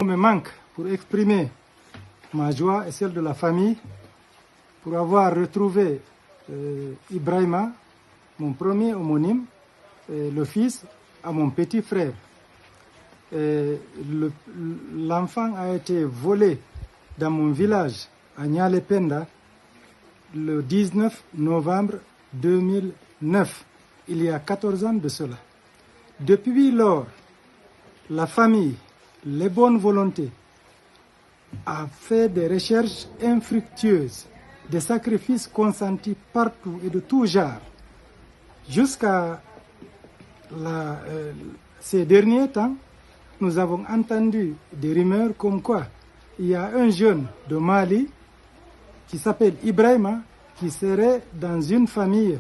me manque pour exprimer ma joie et celle de la famille pour avoir retrouvé Ibrahima, mon premier homonyme, le fils à mon petit frère. L'enfant a été volé dans mon village à Nyalependa le 19 novembre 2009, il y a 14 ans de cela. Depuis lors, la famille, les bonnes volontés, a fait des recherches infructueuses, des sacrifices consentis partout et de tout genre, jusqu'à ces derniers temps. Nous avons entendu des rumeurs comme quoi il y a un jeune de Mali qui s'appelle Ibrahima, qui serait dans une famille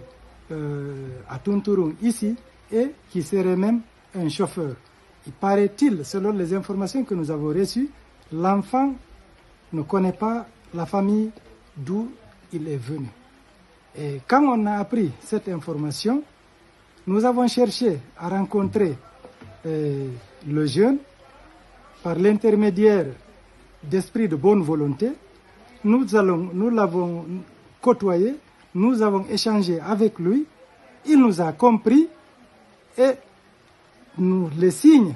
à Tunturung ici et qui serait même un chauffeur. Il paraît-il, selon les informations que nous avons reçues, l'enfant ne connaît pas la famille d'où il est venu. Et quand on a appris cette information, nous avons cherché à rencontrer le jeune par l'intermédiaire d'esprit de bonne volonté. Nous l'avons côtoyé, nous avons échangé avec lui, il nous a compris et les signes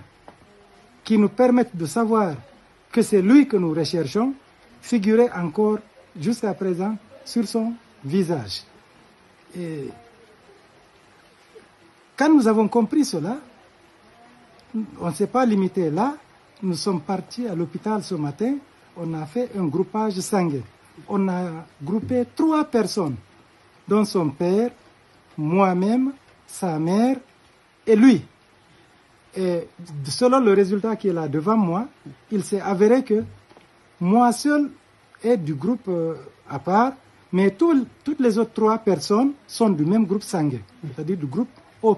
qui nous permettent de savoir que c'est lui que nous recherchons figuraient encore jusqu'à présent sur son visage. Et quand nous avons compris cela, on ne s'est pas limité là. Nous sommes partis à l'hôpital ce matin. On a fait un groupage sanguin. On a groupé 3 personnes, dont son père, moi-même, sa mère et lui. Et selon le résultat qui est là devant moi, il s'est avéré que moi seul est du groupe à part, mais toutes les autres 3 personnes sont du même groupe sanguin, c'est-à-dire du groupe O+.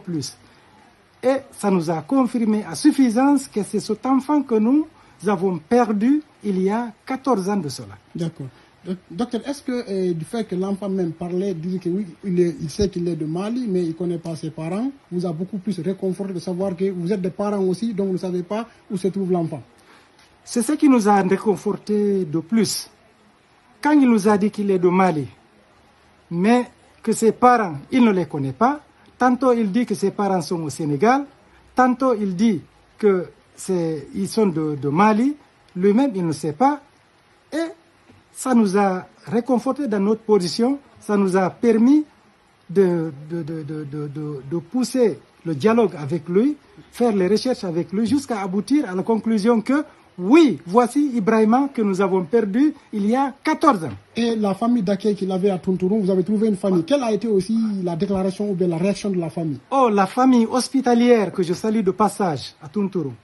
Et ça nous a confirmé à suffisance que c'est cet enfant que nous avons perdu il y a 14 ans de cela. D'accord. Docteur, est-ce que du fait que l'enfant même parlait, dit que oui, il sait qu'il est de Mali, mais il ne connaît pas ses parents, vous a beaucoup plus réconforté de savoir que vous êtes des parents aussi, donc vous ne savez pas où se trouve l'enfant? C'est ce qui nous a réconforté de plus. Quand il nous a dit qu'il est de Mali, mais que ses parents, il ne les connaît pas, tantôt il dit que ses parents sont au Sénégal, tantôt il dit qu'ils sont de Mali, lui-même il ne sait pas, et ça nous a réconforté dans notre position, ça nous a permis de pousser le dialogue avec lui, faire les recherches avec lui, jusqu'à aboutir à la conclusion que oui, voici Ibrahima que nous avons perdu il y a 14 ans. Et la famille d'accueil qu'il avait à Tunturung, vous avez trouvé une famille. Quelle a été aussi la déclaration ou bien la réaction de la famille? Oh, la famille hospitalière que je salue de passage à Tunturung.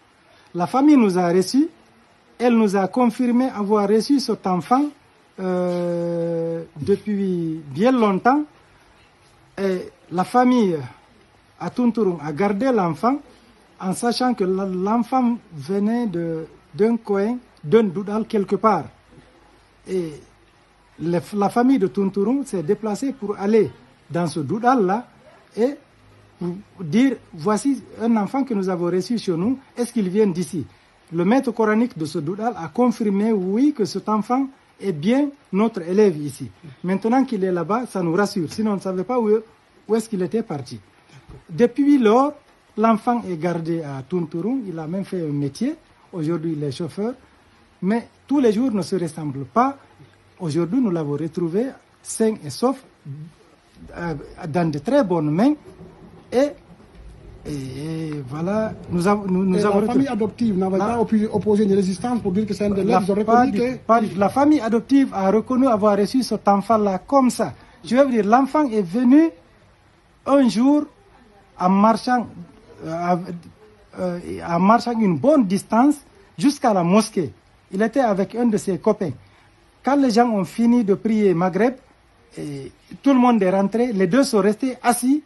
La famille nous a reçus, elle nous a confirmé avoir reçu cet enfant depuis bien longtemps. Et la famille à Tunturung a gardé l'enfant en sachant que l'enfant venait d'un coin, d'un doudal quelque part. Et la famille de Tunturung s'est déplacée pour aller dans ce doudal-là et pour dire, voici un enfant que nous avons reçu chez nous, est-ce qu'il vient d'ici? Le maître coranique de ce doudal a confirmé, oui, que cet enfant est bien notre élève ici. Maintenant qu'il est là-bas, ça nous rassure. Sinon, on ne savait pas où est-ce qu'il était parti. Depuis lors, l'enfant est gardé à Tunturung. Il a même fait un métier. Aujourd'hui, il est chauffeur. Mais tous les jours ne se ressemblent pas. Aujourd'hui, nous l'avons retrouvé sain et sauf, dans de très bonnes mains. Et voilà, nous avons la famille adoptive n'avait pas opposé une résistance pour dire que c'est un élève. La famille adoptive a reconnu avoir reçu cet enfant-là comme ça. Je veux dire, l'enfant est venu un jour en marchant une bonne distance jusqu'à la mosquée. Il était avec un de ses copains. Quand les gens ont fini de prier Maghreb, et tout le monde est rentré, les deux sont restés assis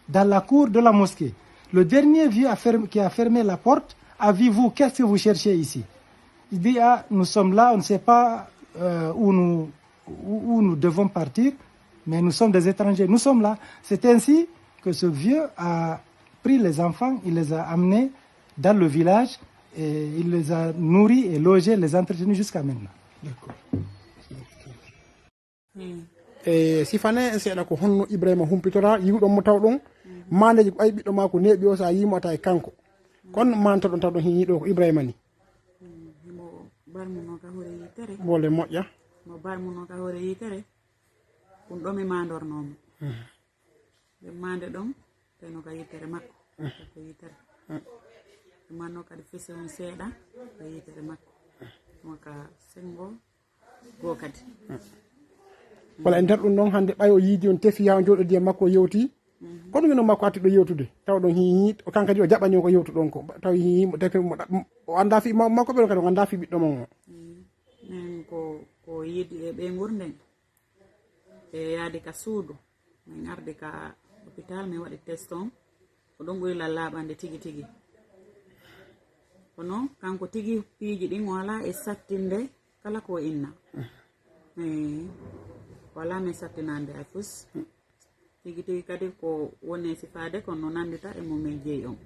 dans la cour de la mosquée. Le dernier vieux qui a fermé la porte a dit, vous, qu'est-ce que vous cherchez ici? Il dit, nous sommes là, on ne sait pas où nous devons partir, mais nous sommes des étrangers, nous sommes là. C'est ainsi que ce vieux a pris les enfants, il les a amenés dans le village et il les a nourris et logés, les entretenus jusqu'à maintenant. D'accord. E sifane seeɗa ko honno Ibrahima humpitora yiwɗon mo taw ɗon mandeji ko ɓay ɓiɗɗo ma ko neeɓi o sa yimo ata e kanko kono mantoɗon taw ɗon hiñiɗo ko Ibrahima ni mo barmuno ka hoore yitere bolle moƴƴa mo barmuno ka hoore yitere ɗum ɗo mi mandornomo ɓe mande ɗon teno ka yitere makko ko yitere manno kadi fese on seeɗa ka yitere makko mo ka sengo go kadi wala en nder ɗum ɗon hannde ɓay o yiidi on tefi ha o jooɗodi e makko o yewti kono wino makko arti ɗo yewtude taw ɗon hiñi o kankadi o jaɓani o ko yewtu ɗon ko taw hiñimo tefi o anda fi makko ɓe kadi o anda fi ɓiɗɗo mon o min ko yiidi e ɓe gurden e yaadi ka suudu min arde ka hôpital min waɗi test on ko ɗon ɓuri lallaɓande tigi tigi kono kanko tigi piiji ɗin wala e sattinde kala ko inna wala min sattinande ay fus tigi tigi kadi ko woni sifade kono nandita e mumen jeeyi on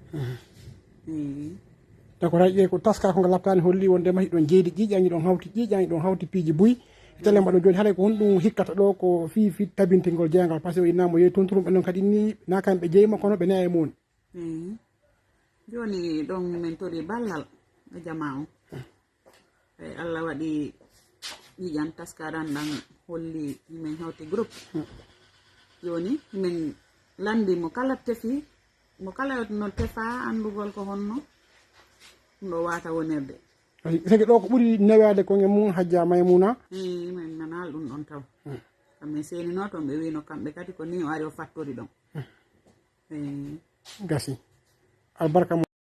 d'accord hay ƴe ko taska ko lappani holli wonde mahi ɗon jeydi ƴiƴañi ɗon hawti piiji buy tele mbaɗo joni haɗa ko honɗum hikkata ɗo ko fi tabintingol jeeyagal par ce que o innama yeeyi tonturum ɓe noon kadi ni na kamɓe jeeyima kono ɓe neya e muuni joni ɗon min tori ballal e jama on e Allah waɗi ƴiƴan taskaɗan ɗan holli min hawti groupe joni min landi mo kala tefi mo kala no tefa andugol ko honno ɗum ɗo wata wonirde segi ɗo ko ɓuri newade koye mum Hajja Maimouna min nanal ɗum ɗon taw kamɓe senino toon ɓe wino kamɓe kadi ko ni o ari o fattori ɗon gasi albarka